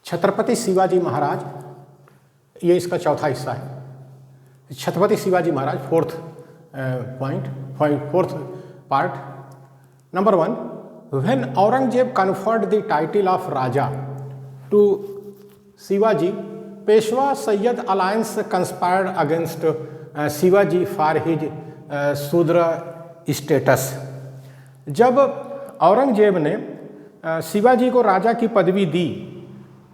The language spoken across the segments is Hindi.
छत्रपति शिवाजी महाराज, ये इसका चौथा हिस्सा है। Chhatrapati Shivaji Maharaj, fourth part. Number 1, when Aurangzeb conferred the title of raja to Shivaji, Peshwa Syed alliance conspired against Shivaji for his Shudra status. जब औरंगजेब ने शिवाजी को राजा की पदवी दी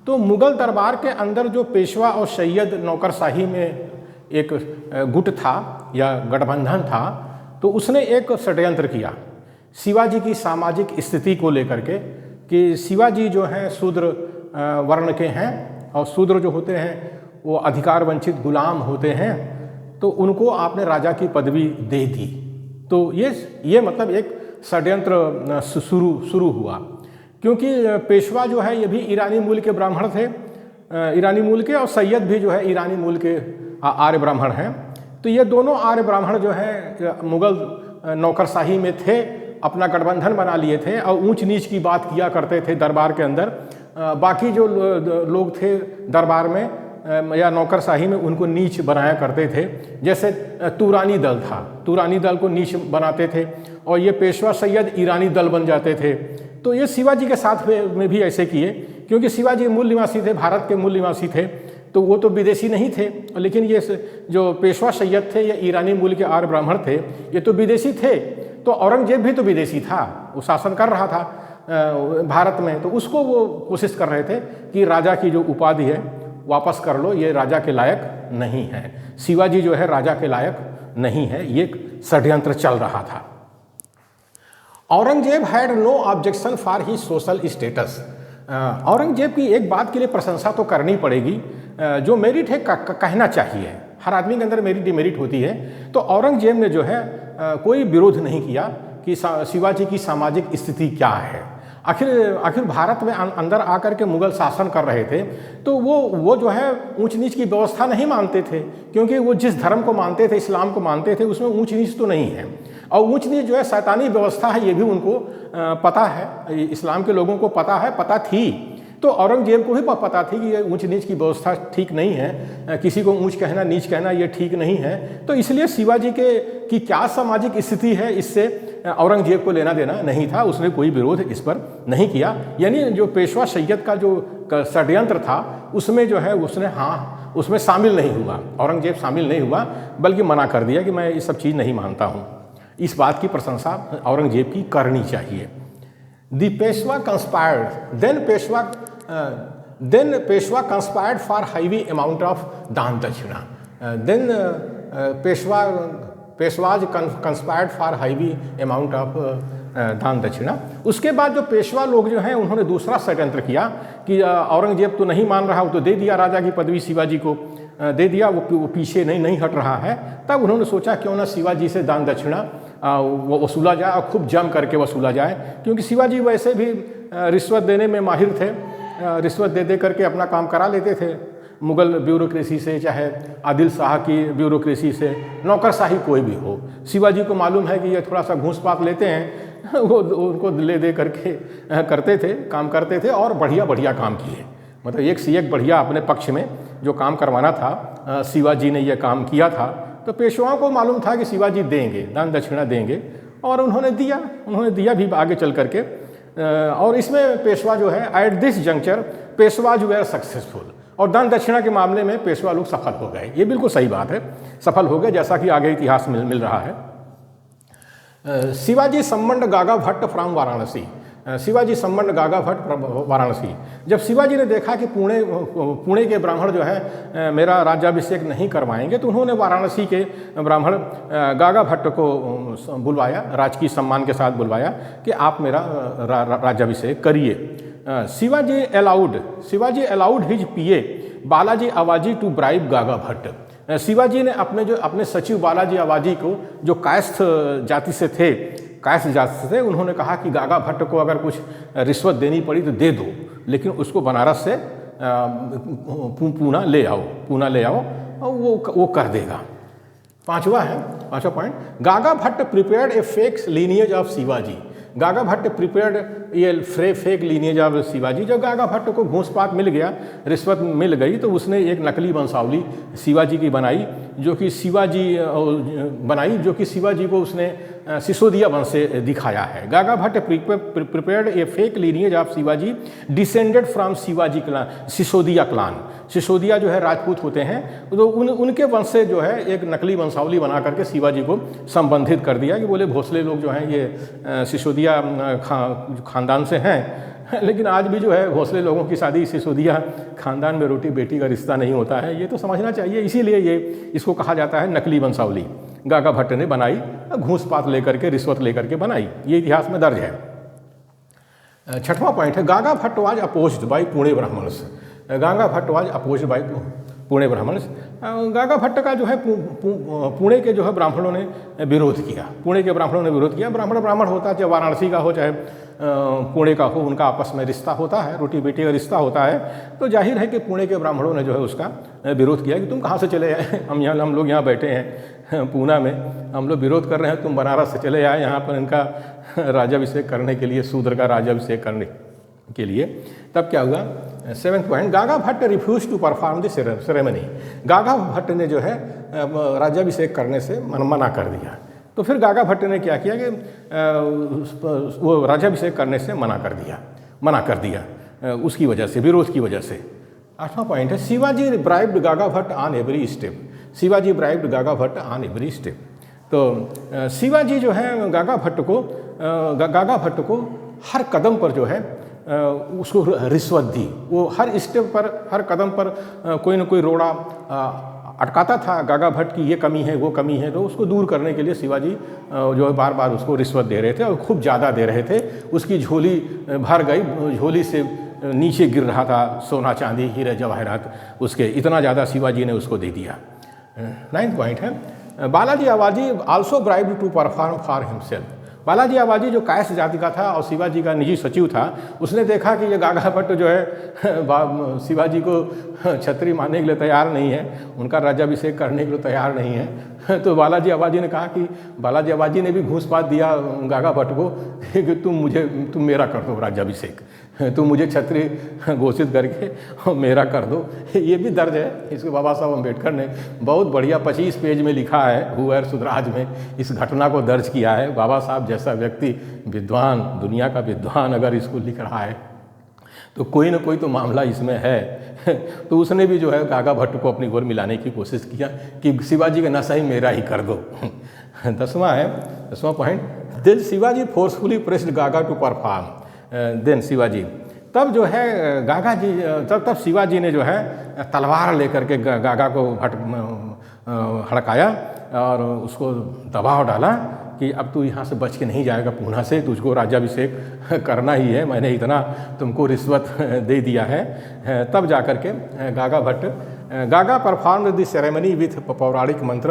तो मुगल दरबार के अंदर जो पेशवा और सैयद नौकरशाही में एक गुट था या गठबंधन था, तो उसने एक षड्यंत्र किया शिवाजी की सामाजिक स्थिति को लेकर के कि शिवाजी जो हैं शूद्र वर्ण के हैं और शूद्र जो होते हैं वो अधिकार वंचित गुलाम होते हैं, तो उनको आपने राजा की पदवी दे दी। तो ये मतलब एक षड्यंत्र शुरू हुआ, क्योंकि पेशवा जो है ये भी ईरानी मूल के ब्राह्मण थे, ईरानी मूल के, और सैयद भी जो है ईरानी मूल के आर्य ब्राह्मण हैं। तो ये दोनों आर्य ब्राह्मण जो हैं मुगल नौकरशाही में थे, अपना गठबंधन बना लिए थे और ऊंच नीच की बात किया करते थे दरबार के अंदर। बाकी जो लोग थे दरबार में या नौकरशाही में, उनको नीच बनाया करते थे। जैसे तुरानी दल था, तुरानी दल को नीच बनाते थे, और ये पेशवा सैयद ईरानी दल बन जाते थे। तो ये शिवाजी के साथ में भी ऐसे किए, क्योंकि शिवाजी मूल निवासी थे, भारत के मूल निवासी थे, तो वो तो विदेशी नहीं थे। लेकिन ये जो पेशवा सैयद थे ये ईरानी मूल के आर्य ब्राह्मण थे, ये तो विदेशी थे। तो औरंगजेब भी तो विदेशी था, वो शासन कर रहा था भारत में, तो उसको वो कोशिश कर रहे थे कि राजा की जो उपाधि है वापस कर लो, ये राजा के लायक नहीं है, शिवाजी जो है राजा के लायक नहीं है। ये षड्यंत्र चल रहा था। Aurangzeb had no objection for he social status. Aurangzeb की एक बात के लिए प्रशंसा तो करनी पड़ेगी, जो मेरिट है कहना चाहिए, हर आदमी के अंदर मेरिट डिमेरिट होती है। तो औरंगजेब ने जो है कोई विरोध नहीं किया कि शिवाजी की सामाजिक स्थिति क्या है। आखिर भारत में अंदर आकर के मुगल शासन कर रहे थे, तो वो जो है ऊंच नीच की व्यवस्था नहीं मानते थे, क्योंकि वो जिस धर्म को मानते थे, इस्लाम को मानते थे, उसमें ऊंच नीच तो नहीं है। और ऊंच नीच जो है शैतानी व्यवस्था है, ये भी उनको पता है, इस्लाम के लोगों को पता थी। तो औरंगजेब को भी पता थी कि ये ऊंच नीच की व्यवस्था ठीक नहीं है, किसी को ऊंच कहना नीच कहना ये ठीक नहीं है। तो इसलिए शिवाजी की क्या सामाजिक स्थिति है, इससे औरंगजेब को लेना देना नहीं था, उसने कोई विरोध इस पर नहीं किया। यानी जो पेशवा सैयद का जो षड्यंत्र था उसमें जो है उसमें शामिल नहीं हुआ, औरंगजेब शामिल नहीं हुआ, बल्कि मना कर दिया कि मैं ये सब चीज़ नहीं मानता हूँ। इस बात की प्रशंसा औरंगजेब की करनी चाहिए। The Peshwa conspired. Then Peshwa conspired for heavy amount of दान दक्षिणा. Then Peshwas conspired for heavy amount of दान दक्षिणा। उसके बाद जो पेशवा लोग जो हैं उन्होंने दूसरा षड्यंत्र किया कि औरंगजेब तो नहीं मान रहा, वो तो दे दिया राजा की पदवी, शिवाजी को दे दिया, वो पीछे नहीं हट रहा है। तब उन्होंने सोचा क्यों ना शिवाजी से दान दक्षिणा वो वसूला जाए और खूब जम करके वसूला जाए, क्योंकि शिवाजी वैसे भी रिश्वत देने में माहिर थे, रिश्वत दे करके अपना काम करा लेते थे मुगल ब्यूरोक्रेसी से, चाहे आदिल शाह की ब्यूरोक्रेसी से, नौकरशाही कोई भी हो। शिवाजी को मालूम है कि ये थोड़ा सा घूस पात लेते हैं, वो उनको दे करके करते थे, काम करते थे और बढ़िया काम किए। मतलब एक से एक बढ़िया अपने पक्ष में जो काम करवाना था शिवाजी ने यह काम किया था। तो पेशवाओं को मालूम था कि शिवाजी देंगे, दान दक्षिणा देंगे, और उन्होंने दिया भी आगे चल करके। और इसमें पेशवा जो है एट दिस जंक्चर पेशवा जो है सक्सेसफुल, और दान दक्षिणा के मामले में पेशवा लोग सफल हो गए। ये बिल्कुल सही बात है, सफल हो गए, जैसा कि आगे इतिहास मिल रहा है। शिवाजी सम्मंड गागा भट्ट फ्रॉम वाराणसी। शिवाजी सम्मंड गागा भट्ट वाराणसी। जब शिवाजी ने देखा कि पुणे के ब्राह्मण जो है मेरा राज्याभिषेक नहीं करवाएंगे, तो उन्होंने वाराणसी के ब्राह्मण गागा भट्ट को बुलवाया, राजकीय सम्मान के साथ बुलवाया कि आप मेरा राज्याभिषेक करिए। शिवाजी अलाउड हिज पीए बालाजी आवाजी टू ब्राइब गागा भट्ट। शिवाजी ने अपने सचिव बालाजी आवाजी को, जो कायस्थ जाति से थे, उन्होंने कहा कि गागा भट्ट को अगर कुछ रिश्वत देनी पड़ी तो दे दो, लेकिन उसको बनारस से पूना ले आओ और वो कर देगा। पांचवा point, Gaga Bhatt prepared a fake lineage of Shivaji. Gaga Bhatt prepared ये फेक लीनिएज ऑफ शिवाजी। जब गागा भट्ट को घूस पात मिल गया, रिश्वत मिल गई, तो उसने एक नकली वंशावली शिवाजी की बनाई, जो कि शिवाजी को उसने सिसोदिया वंश से दिखाया है। Gaga Bhatt prepared a fake lineage of Shivaji descended from Shivaji clan, Sisodia clan. Sisodia जो है राजपूत होते हैं, तो उनके वंश से जो है एक नकली वंशावली बना करके शिवाजी को संबंधित कर दिया कि बोले भोसले लोग जो हैं ये सिसोदिया खानदान से हैं। लेकिन आज भी जो है भोसले लोगों की शादी सिसोदिया खानदान में रोटी बेटी का रिश्ता नहीं होता है, ये तो समझना चाहिए। इसीलिए ये इसको कहा जाता है नकली वंशावली। गागा भट्ट ने बनाई, घूस पात लेकर के, रिश्वत लेकर के बनाई, ये इतिहास में दर्ज है। छठवां पॉइंट है, Gaga Bhatt was opposed by Pune Brahmins. Gaga Bhatt was opposed by Pune Brahmins. Gaga Bhatt का जो है पुणे के जो है ब्राह्मणों ने विरोध किया। पुणे के ब्राह्मणों ने विरोध किया। ब्राह्मण होता है, चाहे वाराणसी का हो चाहे पुणे का हो, उनका आपस में रिश्ता होता है, रोटी बेटी का रिश्ता होता है। तो जाहिर है कि पुणे के ब्राह्मणों ने जो है उसका विरोध किया कि तुम कहाँ से चले आए, हम लोग यहाँ बैठे हैं पूना में, हम लोग विरोध कर रहे हैं, तुम बनारस से चले आए यहाँ पर इनका राज्याभिषेक करने के लिए, शूद्र का राज्याभिषेक करने के लिए। तब क्या हुआ, 7th point, Gaga Bhatt refuse to perform the ceremony. Gaga Bhatt ने जो है राज्याभिषेक करने से मना कर दिया। तो फिर गागा भट्ट ने क्या किया कि वो राज्याभिषेक करने से मना कर दिया उसकी वजह से, विरोध की वजह से। 8वां पॉइंट है, Shivaji bribed Gaga Bhatt on every step. Shivaji bribed Gaga Bhatt on every step. तो शिवाजी जो है गागा भट्ट को हर कदम पर जो है उसको रिश्वत दी। वो हर स्टेप पर, हर कदम पर कोई न कोई रोड़ा अटकाता था गागा भट्ट की, ये कमी है वो कमी है। तो उसको दूर करने के लिए शिवाजी जो है बार बार उसको रिश्वत दे रहे थे और खूब ज़्यादा दे रहे थे। उसकी झोली भर गई, झोली से नीचे गिर रहा था सोना चांदी हीरे जवाहरात उसके, इतना ज़्यादा शिवाजी ने उसको दे दिया। 9th पॉइंट है, Balaji Avaji also bribed to perform for himself. Balaji Avaji जो कायस्थ जाति का था और शिवाजी का निजी सचिव था, उसने देखा कि ये गागा भट्ट जो है शिवाजी को छत्री मानने के लिए तैयार नहीं है, उनका राज्याभिषेक करने के लिए तैयार नहीं है। तो बालाजी आवाजी ने कहा कि बालाजी आवाजी ने भी घूस पात दिया गागा भट्ट को कि तुम मेरा कर दो राज्याभिषेक, तुम मुझे छत्री घोषित करके मेरा कर दो। ये भी दर्ज है, इसको बाबा साहब अम्बेडकर ने बहुत बढ़िया 25 पेज में लिखा है, हुएर सुधराज में इस घटना को दर्ज किया है। बाबा साहब जैसा व्यक्ति, विद्वान, दुनिया का विद्वान अगर इसको लिख रहा है तो कोई ना कोई तो मामला इसमें है। तो उसने भी जो है गागा भट्ट को अपनी ओर मिलाने की कोशिश किया कि शिवाजी का नशा ही मेरा ही कर दो। 10वां point, then Shivaji forcefully pressed Gaga to perform. Then Shivaji, तब जो है गागा जी, तब शिवाजी ने जो है तलवार लेकर के गागा को हड़काया और उसको दबाव डाला कि अब तू यहाँ से बच के नहीं जाएगा, पूना से तुझको राज्याभिषेक करना ही है, मैंने इतना तुमको रिश्वत दे दिया है। तब जाकर के गागा परफॉर्म द सेरेमनी विथ पौराणिक मंत्र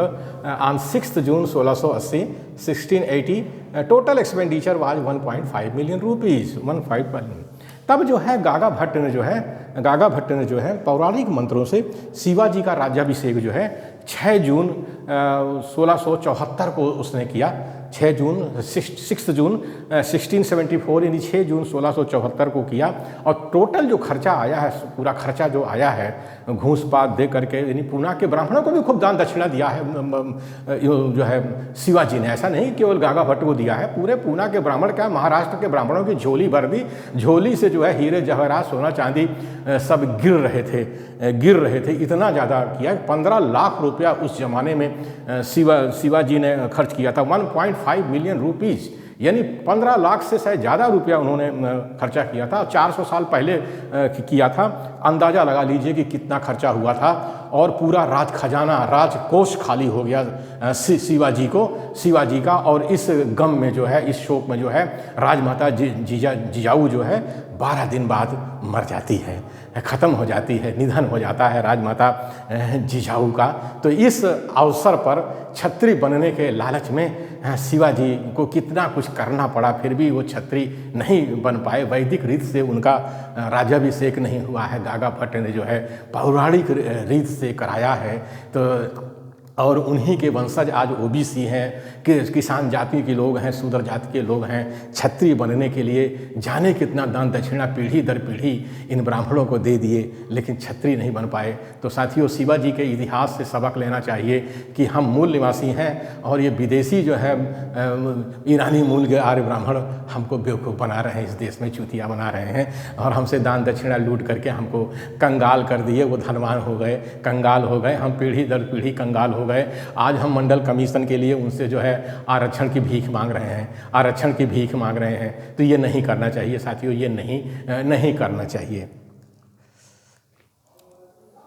on 6 June 1680 1680। Total expenditure was 1.5 million rupees, 1.5 million. तब जो है गागा भट्ट ने जो है पौराणिक मंत्रों से शिवाजी का राज्याभिषेक जो है 6 जून 1674 को उसने किया। 6 जून 1674 यानी 6 जून 1674 को किया। और टोटल जो खर्चा आया है, पूरा खर्चा जो आया है घूस पात दे करके, यानी पूना के ब्राह्मणों को भी खूब दान दक्षिणा दिया है जो है शिवाजी ने। ऐसा नहीं केवल गागा भट्ट को दिया है, पूरे पूना के ब्राह्मण, क्या महाराष्ट्र के ब्राह्मणों की झोली भर दी। झोली से जो है हीरे जवाहरात सोना चांदी सब गिर रहे थे, इतना ज़्यादा किया। 15 लाख रुपया उस जमाने में शिवाजी ने खर्च किया था, 1.5 मिलियन रुपीज़, यानी 15 लाख से शायद ज़्यादा रुपया उन्होंने खर्चा किया था। 400 साल पहले किया था। अंदाज़ा लगा लीजिए कि कितना खर्चा हुआ था। और पूरा राज खजाना, राजकोष खाली हो गया शिवाजी का। और इस गम में जो है, इस शोक में जो है राजमाता जिजाऊ जो है 12 दिन बाद मर जाती है, ख़त्म हो जाती है, निधन हो जाता है राजमाता जिजाऊ का। तो इस अवसर पर छत्री बनने के लालच में शिवाजी को कितना कुछ करना पड़ा, फिर भी वो छत्री नहीं बन पाए। वैदिक रीत से उनका राज्याभिषेक नहीं हुआ है। गागा भट्ट ने जो है पौराणिक रीत से कराया है। तो और उन्हीं के वंशज आज ओबीसी हैं, कि किसान जाति के लोग हैं, शूद्र जाति के लोग हैं। क्षत्रिय बनने के लिए जाने कितना दान दक्षिणा पीढ़ी दर पीढ़ी इन ब्राह्मणों को दे दिए, लेकिन क्षत्रिय नहीं बन पाए। तो साथियों, शिवाजी के इतिहास से सबक लेना चाहिए कि हम मूल निवासी हैं और ये विदेशी जो है ईरानी मूल के आर्य ब्राह्मण हमको बेवकूफ़ बना रहे हैं, इस देश में चूतिया बना रहे हैं और हमसे दान दक्षिणा लूट करके हमको कंगाल कर दिए। वो धनवान हो गए, कंगाल हो गए, हम पीढ़ी दर पीढ़ी कंगाल हो गए। आज हम मंडल कमीशन के लिए उनसे जो है आरक्षण की भीख मांग रहे हैं, आरक्षण की भीख मांग रहे हैं। तो ये नहीं करना चाहिए साथियों, ये नहीं करना चाहिए।